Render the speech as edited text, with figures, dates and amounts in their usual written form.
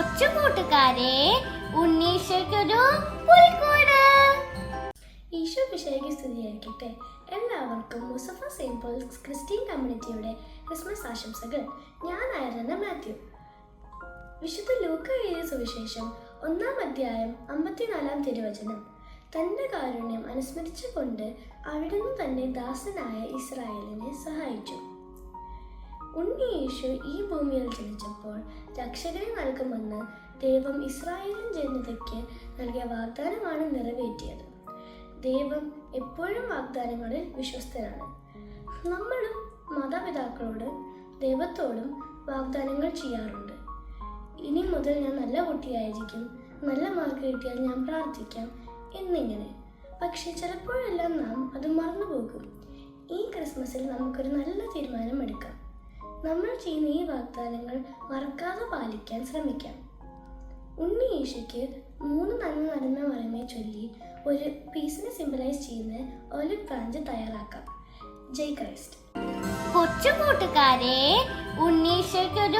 കൊച്ചു കൂട്ടുകാരെ, ഉണ്ണീശോയ്ക്കൊരു പുൽക്കൂട്. ഈശോ മിശിഹായ്ക്ക് സ്തുതിയായിരിക്കട്ടെ. എല്ലാവർക്കും മുസഫ സെയിന്റ് പോൾസ് ക്രിസ്ത്യൻ കമ്മ്യൂണിറ്റിയുടെ ക്രിസ്മസ് ആശംസകൾ. ഞാൻ ആയർന്ന മാത്യു. വിശുദ്ധ ലൂക്ക എഴുതിയ സുവിശേഷം 1-ാം അധ്യായം 54-ാം തിരുവചനം. തന്റെ കാരുണ്യം അനുസ്മരിച്ചുകൊണ്ട് അവിടുന്ന് തന്റെ ദാസനായ ഇസ്രായേലിനെ സഹായിച്ചു. ഉണ്ണി യേശു ഈ ഭൂമിയിൽ ജനിച്ചപ്പോൾ രക്ഷകനെ നൽകുമെന്ന് ദൈവം ഇസ്രായേലിൻ ജനതയ്ക്ക് നൽകിയ വാഗ്ദാനമാണ് നിറവേറ്റിയത്. ദൈവം എപ്പോഴും വാഗ്ദാനങ്ങളിൽ വിശ്വസ്തനാണ്. നമ്മളും മാതാപിതാക്കളോടും ദൈവത്തോടും വാഗ്ദാനങ്ങൾ ചെയ്യാറുണ്ട്. ഇനി മുതൽ ഞാൻ നല്ല കുട്ടിയായിരിക്കും, നല്ല മാർക്ക് കിട്ടിയാൽ ഞാൻ പ്രാർത്ഥിക്കാം എന്നിങ്ങനെ. പക്ഷെ ചിലപ്പോഴെല്ലാം നാം അത് മറന്നുപോകും. ഈ ക്രിസ്മസിൽ നമുക്കൊരു നല്ല തീരുമാനം എടുക്കാം. നമ്മൾ ചെയ്യുന്ന ഈ വാഗ്ദാനങ്ങൾ മറക്കാതെ പാലിക്കാൻ ശ്രമിക്കാം. ഉണ്ണി യേശുക്ക് 3 നന്മ നടന്ന മരമേ ചൊല്ലി ഒരു പീസിനെ സിംബലൈസ് ചെയ്യുന്ന ഒലിവ് ബ്രാഞ്ച് തയ്യാറാക്കാം. ജയ് ക്രൈസ്റ്റ്. കൊച്ചു കൂട്ടുകാരെ, ഉണ്ണീശോയ്ക്കൊരു